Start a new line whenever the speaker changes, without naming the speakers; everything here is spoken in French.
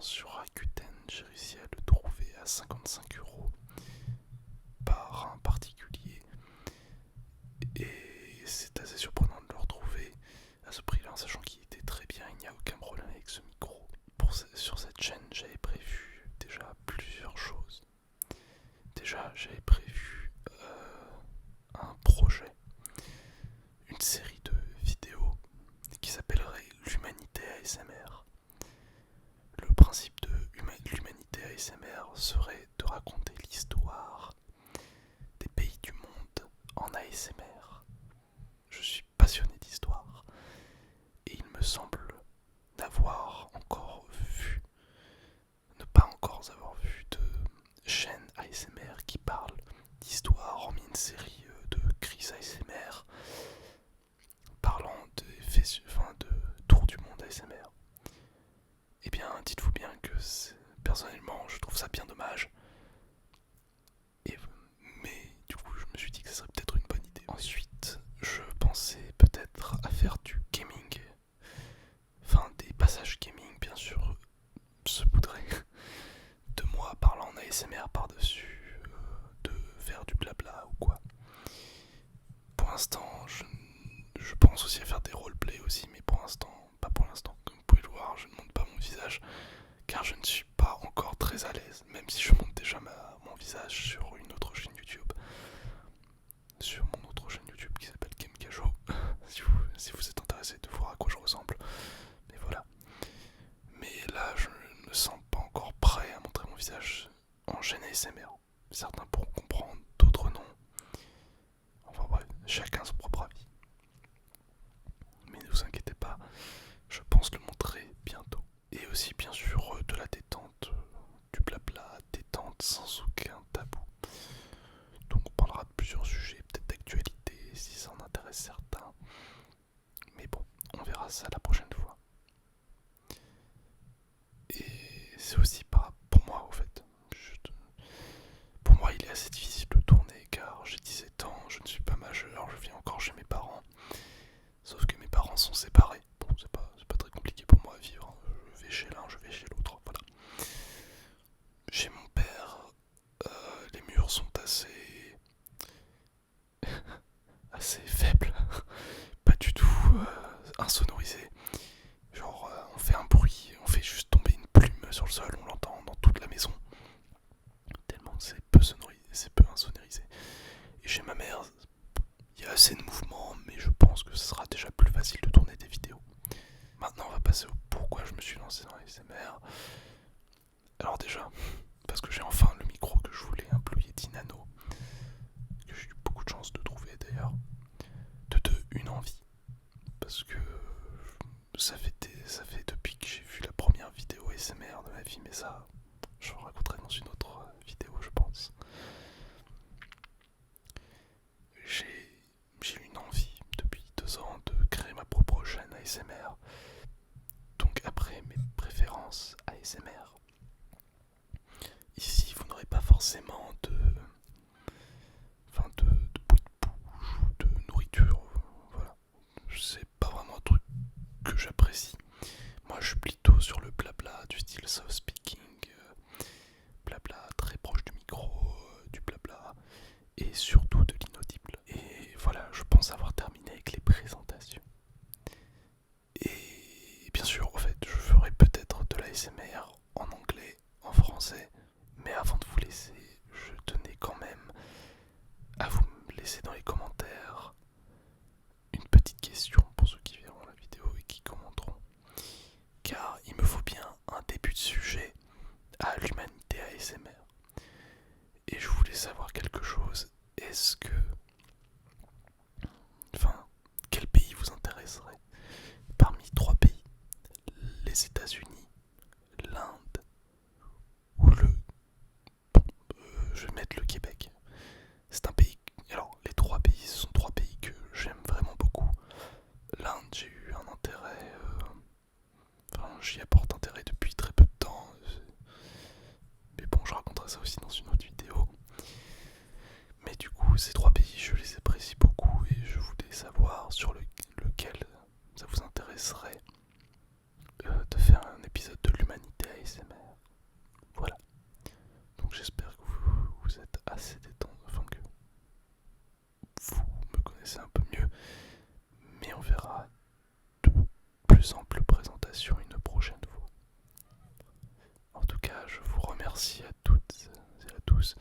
sur Rakuten, j'ai réussi à le trouver à 55 € par un particulier. Et c'est assez surprenant de le retrouver à ce prix-là, sachant qu'il était très bien, il n'y a aucun problème avec ce micro. Sur cette chaîne, j'avais prévu déjà plusieurs choses. Déjà, j'avais prévu un projet, une série de vidéos qui s'appellerait l'Humanité ASMR. Le principe de l'Humanité ASMR serait de raconter l'histoire des pays du monde en ASMR. Je suis passionné d'histoire et il me semble n'avoir encore vu, ne pas encore avoir vu de chaîne ASMR qui parle d'histoire, hormis une série de Chris ASMR parlant de tour du monde ASMR. Eh bien, dites-vous bien que personnellement, je trouve ça bien dommage. Mais du coup, je me suis dit que ce serait peut-être une bonne idée. Ensuite, je pensais peut-être à faire du gaming. Enfin, des passages gaming, bien sûr, se voudraient de moi parlant en ASMR par-dessus, de faire du blabla ou quoi. Pour l'instant, je pense aussi à faire des roleplays aussi, mais pour l'instant, pas pour l'instant. Comme vous pouvez le voir, je ne montre pas mon visage, car je ne suis pas encore très à l'aise, même si je monte déjà mon visage sur une autre chaîne YouTube. Sur mon autre chaîne YouTube qui s'appelle Game Cajo, si vous êtes intéressé de voir à quoi je ressemble. Mais voilà. Mais là, je ne me sens pas encore prêt à montrer mon visage en chaîne ASMR. Certains pourront comprendre, d'autres non. Enfin bref, chacun son propre avis. Mais ne vous inquiétez pas, je pense le montrer bientôt. Et aussi bien sûr de la détente, du blabla, détente sans aucun tabou. Donc on parlera de plusieurs sujets, peut-être d'actualité si ça en intéresse certains. Mais bon, on verra ça la prochaine fois. Et c'est aussi pour moi au fait. Pour moi il est assez difficile de tourner car j'ai 17 ans, je ne suis pas majeur, je vis encore chez mes parents. Sauf que mes parents sont séparés. Bon, c'est pas très compliqué pour moi à vivre. Je vais chez l'un, je vais chez l'autre. Voilà. Chez mon père, les murs sont assez faibles. Pas du tout insonorisés. Genre, on fait un bruit, on fait juste tomber une plume sur le sol, on l'entend dans toute la maison. Tellement c'est peu insonorisé. Et chez ma mère, il y a assez de mouvements, mais je pense que ce sera déjà plus facile de tourner des vidéos. Maintenant, on va passer au pourquoi je me suis lancé dans l'ASMR. Alors déjà, parce que j'ai enfin le micro que je voulais, un Blue Yeti Nano, que j'ai eu beaucoup de chance de trouver d'ailleurs. De deux, une envie, parce que ça fait depuis que j'ai vu la première vidéo ASMR de ma vie, mais ça, je vous raconterai dans une autre vidéo, je pense. J'ai eu une envie depuis 2 ans de créer ma propre chaîne ASMR. Donc après mes préférences ASMR, ici vous n'aurez pas forcément de bruit de bouche ou de nourriture. Voilà, c'est pas vraiment un truc que j'apprécie. Moi je suis plutôt sur le blabla du style soft speaking, blabla très proche du micro, du blabla et surtout de l'inaudible. Et voilà, je pense avoir terminé avec les présentations. Et bien sûr, en fait, je ferai peut-être de l'ASMR en anglais, en français, mais avant de vous laisser, je tenais quand même à vous laisser dans les commentaires une petite question pour ceux qui verront la vidéo et qui commenteront. Car il me faut bien un début de sujet à l'Humanité ASMR. Et je voulais savoir quelque chose. Est-ce que... Enfin, quel pays vous intéresserait? Parmi 3 pays, les États-Unis, l'Inde ou je vais mettre le Québec. C'est un pays... Alors, les 3 pays, ce sont 3 pays que j'aime vraiment beaucoup. L'Inde, j'ai eu un intérêt... Enfin, j'y apporte intérêt depuis très peu de temps. Mais bon, je raconterai ça aussi dans une autre vidéo. Mais du coup, ces 3 pays, je les apprécie beaucoup et je voulais savoir sur lequel ça vous intéresserait de faire un épisode de l'Humanité ASMR. merci à toutes et à tous